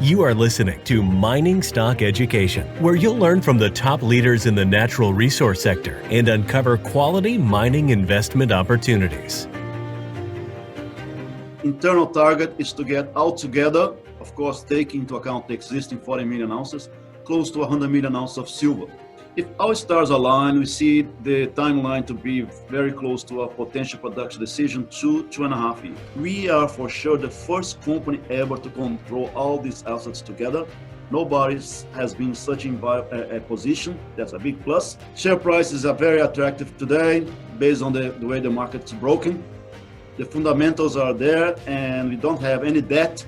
You are listening to Mining Stock Education, where you'll learn from the top leaders in the natural resource sector and uncover quality mining investment opportunities. Internal target is to get altogether, of course, taking into account the existing 40 million ounces, close to 100 million ounces of silver. If our stars align, we see the timeline to be very close to a potential production decision, 2.5 years. We are for sure the first company ever to control all these assets together. Nobody has been in such a position. That's a big plus. Share prices are very attractive today based on the way the market's broken. The fundamentals are there and we don't have any debt,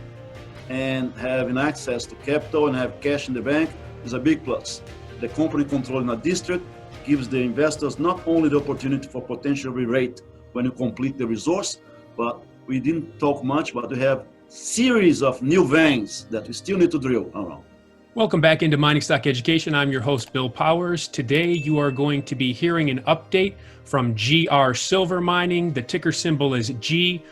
and having access to capital and have cash in the bank is a big plus. The company controlling a district gives the investors not only the opportunity for potential re-rate when you complete the resource, but we didn't talk much, but we have series of new veins that we still need to drill around. Welcome back into Mining Stock Education. I'm your host, Bill Powers. Today, you are going to be hearing an update from GR Silver Mining. The ticker symbol is GRSL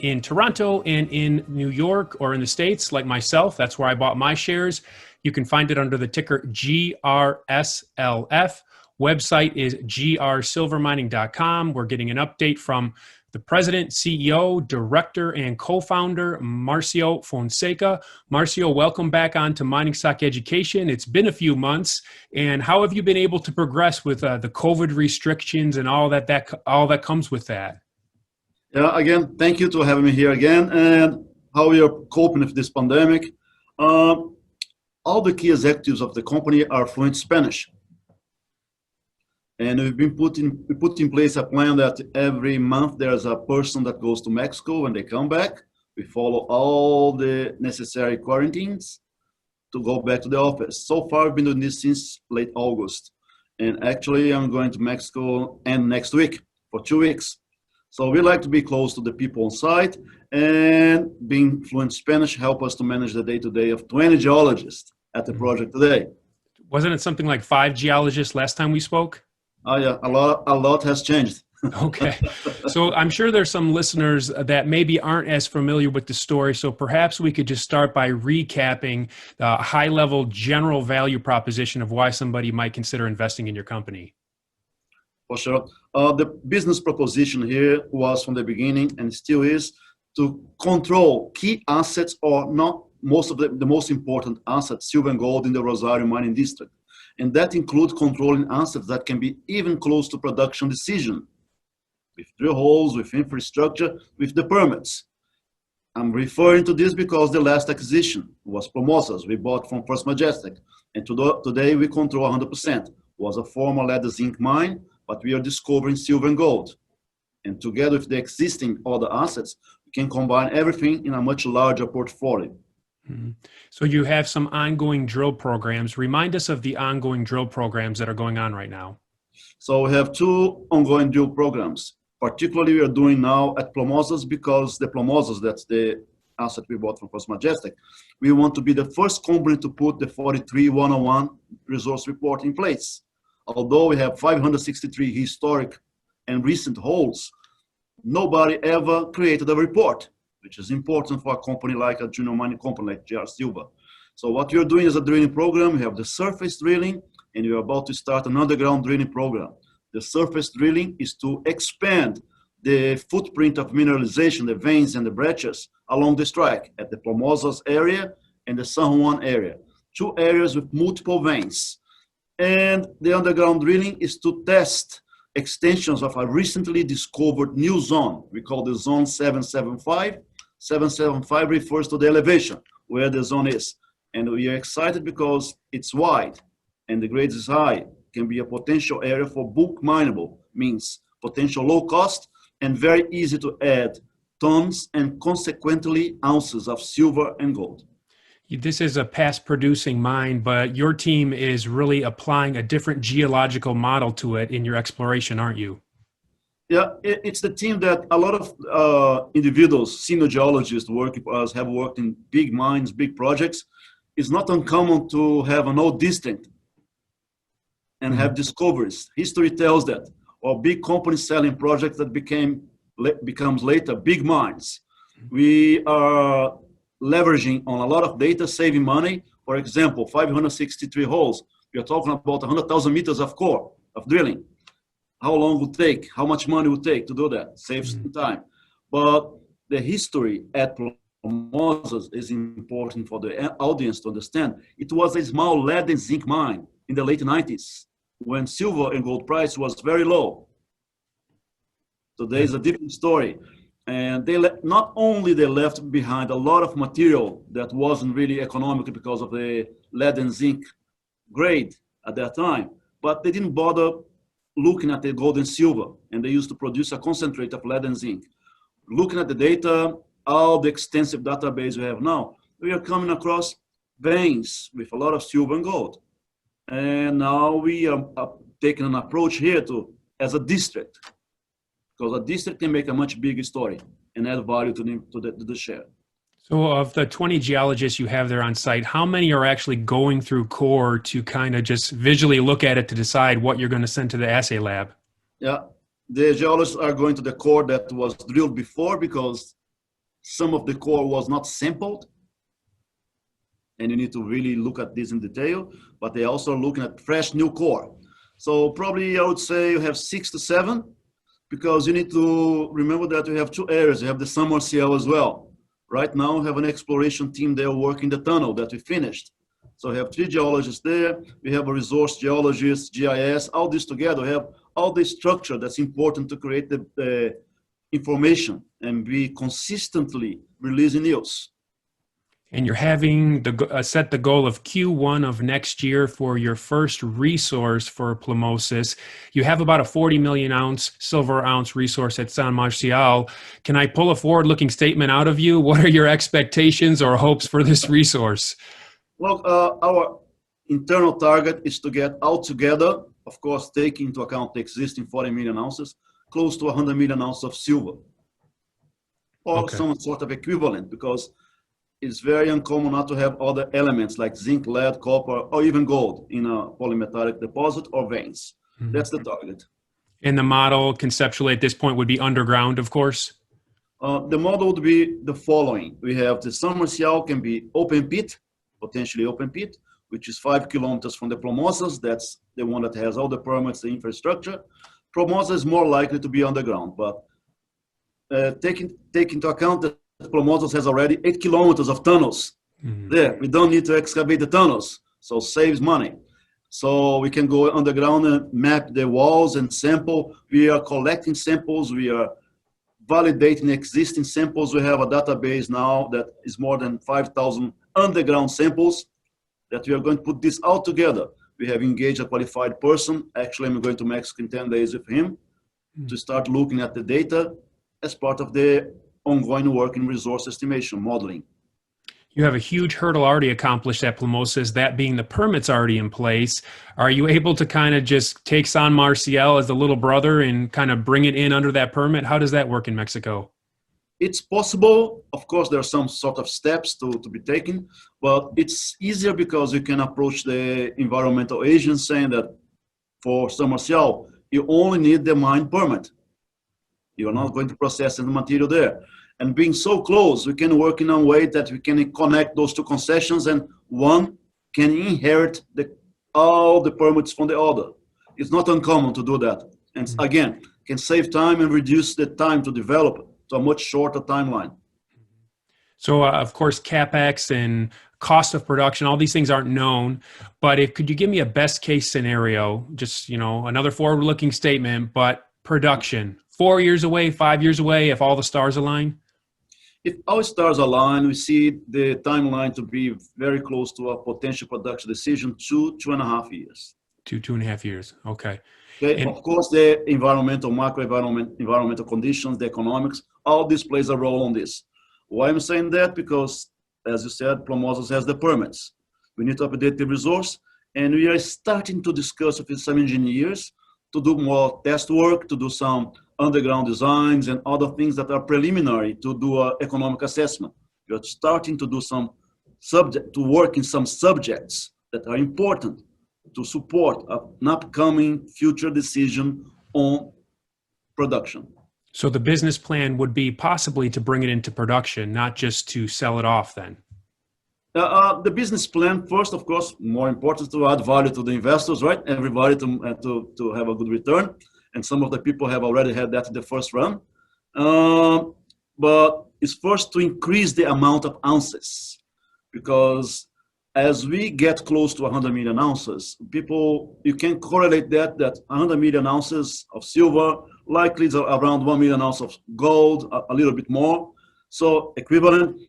in Toronto and in New York or in the States, like myself. That's where I bought my shares. You can find it under the ticker GRSLF. Website is grsilvermining.com. We're getting an update from the president, CEO, director, and co-founder, Marcio Fonseca. Marcio, welcome back on to Mining Stock Education. It's been a few months, and how have you been able to progress with the COVID restrictions and all that comes with that? Yeah, again, thank you for having me here again, and how we are coping with this pandemic. All the key executives of the company are fluent Spanish. And we put in place a plan that every month there's a person that goes to Mexico when they come back. We follow all the necessary quarantines to go back to the office. So far, I've been doing this since late August. And actually, I'm going to Mexico next week for 2 weeks. So we like to be close to the people on site, and being fluent Spanish help us to manage the day-to-day of 20 geologists at the project today. Wasn't it something like 5 geologists last time we spoke? Oh yeah, a lot has changed. Okay. So I'm sure there's some listeners that maybe aren't as familiar with the story. So perhaps we could just start by recapping the high-level general value proposition of why somebody might consider investing in your company. For sure. The business proposition here was from the beginning, and still is, to control key assets, or not most of the most important assets, silver and gold in the Rosario mining district. And that includes controlling assets that can be even close to production decision, with drill holes, with infrastructure, with the permits. I'm referring to this because the last acquisition was Plomosas. We bought from First Majestic, and today we control 100%. It was a former lead zinc mine, but we are discovering silver and gold. And together with the existing other assets, we can combine everything in a much larger portfolio. Mm-hmm. So you have some ongoing drill programs. Remind us of the ongoing drill programs that are going on right now. So we have 2 ongoing drill programs. Particularly, we are doing now at Plomosas, because the Plomosas, that's the asset we bought from First Majestic. We want to be the first company to put the 43-101 resource report in place. Although we have 563 historic and recent holes, nobody ever created a report, which is important for a company like a junior mining company like GR Silver. So what you're doing is a drilling program. We have the surface drilling, and we're about to start an underground drilling program. The surface drilling is to expand the footprint of mineralization, the veins and the breccias along the strike at the Plomosas area and the San Juan area. 2 areas with multiple veins. And the underground drilling is to test extensions of a recently discovered new zone. We call the zone 775. 775 refers to the elevation where the zone is. And we are excited because it's wide and the grade is high. Can be a potential area for bulk mineable, means potential low cost and very easy to add tons and consequently ounces of silver and gold. This is a past producing mine, but your team is really applying a different geological model to it in your exploration, aren't you? Yeah, it's the team that a lot of individuals, senior geologists working for us, have worked in big mines, big projects. It's not uncommon to have an old district and have discoveries. History tells that. Or big companies selling projects that becomes later big mines. We are leveraging on a lot of data, saving money. For example, 563 holes. We are talking about 100,000 meters of core, of drilling. How long would take? How much money would take to do that? Saves time. But the history at Plomosas is important for the audience to understand. It was a small lead and zinc mine in the late 90s when silver and gold price was very low. Today is a different story. And not only they left behind a lot of material that wasn't really economical because of the lead and zinc grade at that time, but they didn't bother looking at the gold and silver, and they used to produce a concentrate of lead and zinc. Looking at the data, all the extensive database we have now, we are coming across veins with a lot of silver and gold. And now we are taking an approach here as a district, because a district can make a much bigger story and add value to the share. So of the 20 geologists you have there on site, how many are actually going through core to kind of just visually look at it to decide what you're going to send to the assay lab? Yeah, the geologists are going to the core that was drilled before because some of the core was not sampled. And you need to really look at this in detail, but they also are looking at fresh new core. So probably I would say you have 6 to 7, because you need to remember that we have 2 areas. You have the San Marcial as well. Right now, we have an exploration team there working the tunnel that we finished. So we have 3 geologists there. We have a resource geologist, GIS, all this together. We have all the structure that's important to create the information and be consistently releasing news. And you're having set the goal of Q1 of next year for your first resource for Plomosas. You have about a 40 million ounce silver ounce resource at San Marcial. Can I pull a forward-looking statement out of you? What are your expectations or hopes for this resource? Well, our internal target is to get all together, of course, taking into account the existing 40 million ounces, close to 100 million ounces of silver, or some sort of equivalent, because it's very uncommon not to have other elements like zinc, lead, copper, or even gold in a polymetallic deposit or veins. Mm-hmm. That's the target. And the model conceptually at this point would be underground, of course? The model would be the following. We have the San Marcial can be open pit, potentially open pit, which is 5 kilometers from the Plomosas. That's the one that has all the permits, the infrastructure. Plomosas is more likely to be underground, but take into account that Plomosas has already 8 kilometers of tunnels. Mm-hmm. There. We don't need to excavate the tunnels, so saves money. So we can go underground and map the walls and sample. We are collecting samples. We are validating existing samples. We have a database now that is more than 5,000 underground samples that we are going to put this all together. We have engaged a qualified person. Actually, I'm going to Mexico in 10 days with him to start looking at the data as part of the ongoing work in resource estimation modeling. You have a huge hurdle already accomplished at Plomosas, that being the permits already in place. Are you able to kind of just take San Marcial as the little brother and kind of bring it in under that permit? How does that work in Mexico? It's possible. Of course, there are some sort of steps to be taken, but it's easier because you can approach the environmental agents saying that for San Marcial, you only need the mine permit. You're not going to process the material there. And being so close, we can work in a way that we can connect those 2 concessions and one can inherit all the permits from the other. It's not uncommon to do that. And again, can save time and reduce the time to develop to a much shorter timeline. So, of course, CapEx and cost of production, all these things aren't known, but could you give me a best case scenario, just, another forward-looking statement, but production, 4 years away, 5 years away, if all the stars align? If all stars align, we see the timeline to be very close to a potential production decision, 2.5 years. 2.5 years. Okay. Okay. Of course, the environmental conditions, the economics, all this plays a role on this. Why I'm saying that? Because, as you said, Plomosas has the permits. We need to update the resource, and we are starting to discuss with some engineers to do more test work, to do some underground designs and other things that are preliminary to do an economic assessment. We are starting to do work in some subjects that are important to support an upcoming future decision on production. So the business plan would be possibly to bring it into production, not just to sell it off then. The business plan, first, of course, more important to add value to the investors, right? Everybody to have a good return. And some of the people have already had that in the first run. But it's first to increase the amount of ounces, because as we get close to 100 million ounces, you can correlate that 100 million ounces of silver likely is around 1 million ounces of gold, a little bit more. So equivalent,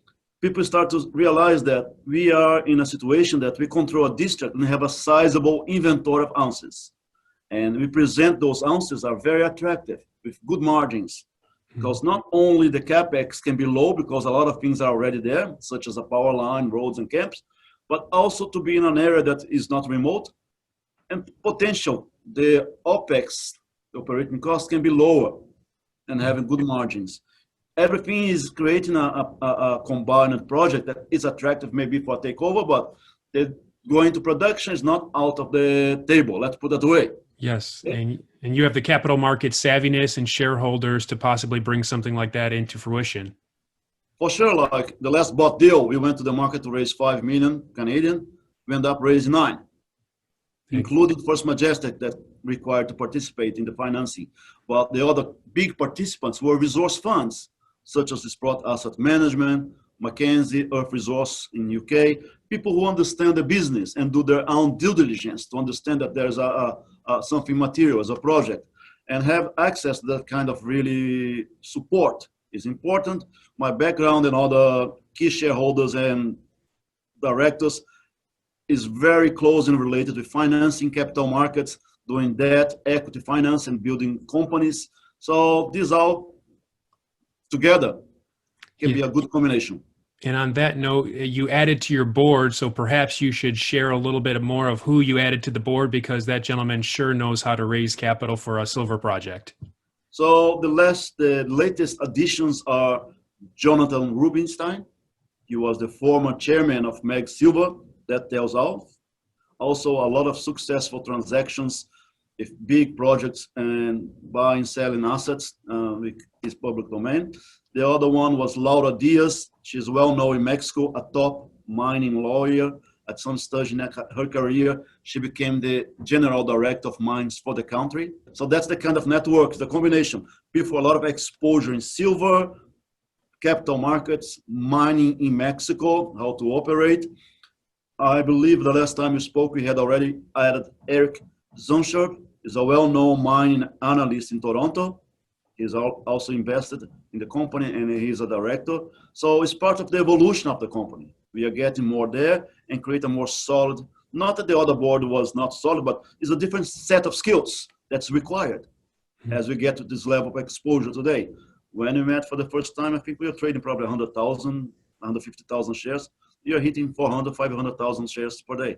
people start to realize that we are in a situation that we control a district and have a sizable inventory of ounces. And we present those ounces are very attractive with good margins. Because not only the capex can be low because a lot of things are already there, such as a power line, roads, and camps, but also to be in an area that is not remote, and potential, the OPEX, the operating costs, can be lower and having good margins. Everything is creating a combined project that is attractive maybe for a takeover, but going to production is not out of the table. Let's put that away. Yes, and you have the capital market savviness and shareholders to possibly bring something like that into fruition. For sure, like the last bought deal, we went to the market to raise 5 million Canadian. We ended up raising 9, including First Majestic that required to participate in the financing. But the other big participants were resource funds, such as the Sprott Asset Management, Mackenzie, Earth Resource in UK, people who understand the business and do their own due diligence to understand that there's something material as a project, and have access to that kind of really support is important. My background and all the key shareholders and directors is very close and related with financing, capital markets, doing debt, equity finance, and building companies. So these all together can be a good combination. And on that note, you added to your board, so perhaps you should share a little bit more of who you added to the board, because that gentleman sure knows how to raise capital for a silver project. So the latest additions are Jonathan Rubenstein. He was the former chairman of MAG Silver. That tells all. Also, a lot of successful transactions with big projects and buying, selling assets with his public domain. The other one was Laura Diaz. She's well known in Mexico, a top mining lawyer. At some stage in her career, she became the general director of mines for the country. So that's the kind of network, the combination. People a lot of exposure in silver, capital markets, mining in Mexico, how to operate. I believe the last time we spoke, we had already added Eric Zonscherb. He's a well-known mining analyst in Toronto. He's also invested in the company and he's a director. So it's part of the evolution of the company. We are getting more there and create a more solid, not that the other board was not solid, but it's a different set of skills that's required as we get to this level of exposure today. When we met for the first time, I think we were trading probably 100,000, 150,000 shares. We are hitting 400, 500,000 shares per day.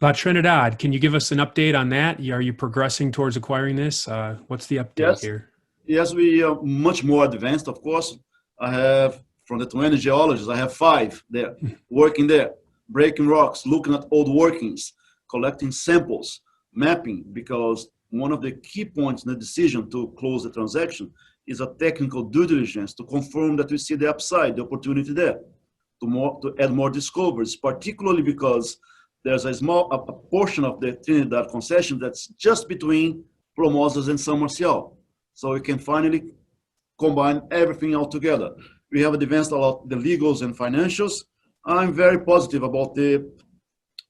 La Trinidad, can you give us an update on that? Are you progressing towards acquiring this? What's the update here? Yes, we are much more advanced, of course. I have, from the 20 geologists, I have 5 there, working there, breaking rocks, looking at old workings, collecting samples, mapping, because one of the key points in the decision to close the transaction is a technical due diligence to confirm that we see the upside, the opportunity there, to add more discoveries, particularly because there's a portion of the Trinidad concession that's just between Plomosas and San Marcial. So we can finally combine everything all together. We have advanced a lot the legals and financials. I'm very positive about the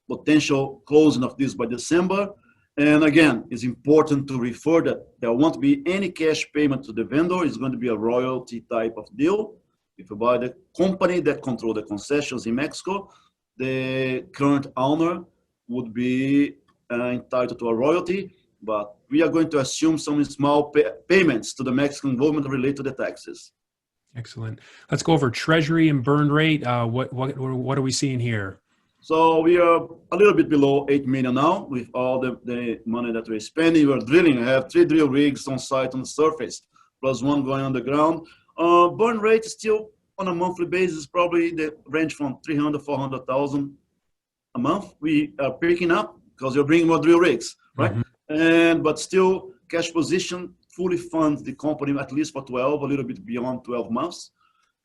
potential closing of this by December. And again, it's important to refer that there won't be any cash payment to the vendor. It's going to be a royalty type of deal. If you buy the company that controls the concessions in Mexico, the current owner would be entitled to a royalty, but we are going to assume some small payments to the Mexican government related to the taxes. Excellent. Let's go over Treasury and burn rate. What are we seeing here? So we are a little bit below 8 million now with all the money that we're spending. We're drilling. I have 3 drill rigs on site on the surface, plus 1 going underground. Burn rate is still on a monthly basis, probably the range from 300, 400,000 a month. We are picking up because you're bringing more drill rigs, right? Mm-hmm. But still cash position fully fund the company at least for 12, a little bit beyond 12 months.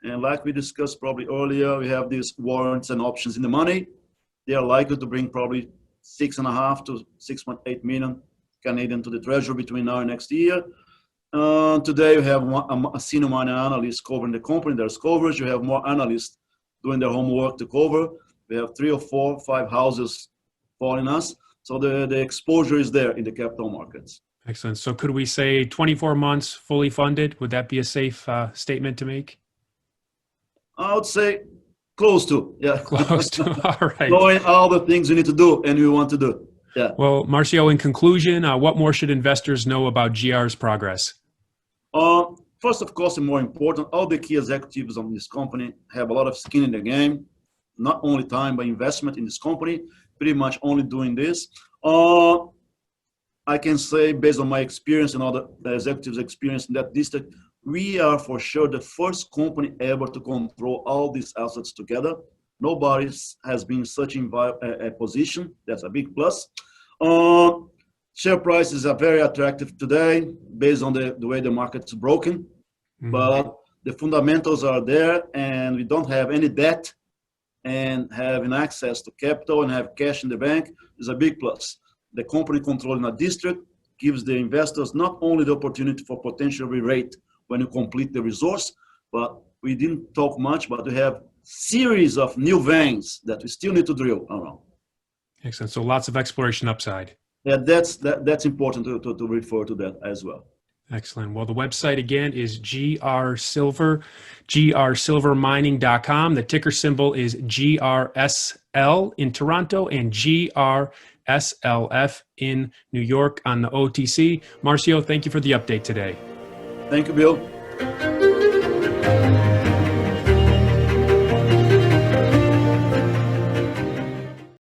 And like we discussed probably earlier, we have these warrants and options in the money. They are likely to bring probably 6.5 to 6.8 million Canadian to the Treasury between now and next year. Today, we have a senior money analyst covering the company. There's coverage. You have more analysts doing their homework to cover. We have 3 or 4, 5 houses following us. So the exposure is there in the capital markets. Excellent. So could we say 24 months fully funded? Would that be a safe statement to make? I would say close to, yeah. Close to, all right. Knowing all the things you need to do and you want to do, yeah. Well, Marcio, in conclusion, what more should investors know about GR's progress? First, of course, and more important, all the key executives of this company have a lot of skin in the game, not only time, but investment in this company, pretty much only doing this. I can say, based on my experience and all the executives' experience in that district, we are for sure the first company ever to control all these assets together. Nobody has been in such a position. That's a big plus. Share prices are very attractive today based on the way the market's broken. Mm-hmm. But the fundamentals are there, and we don't have any debt, and having access to capital and have cash in the bank is a big plus. The company controlling a district gives the investors not only the opportunity for potential re-rate when you complete the resource, but we didn't talk much, but we have series of new veins that we still need to drill around. Excellent. So lots of exploration upside. Yeah, that's important to refer to that as well. Excellent. Well, the website again is grsilvermining.com. The ticker symbol is GRSL in Toronto and GRSLF in New York on the OTC. Marcio, thank you for the update today. Thank you, Bill.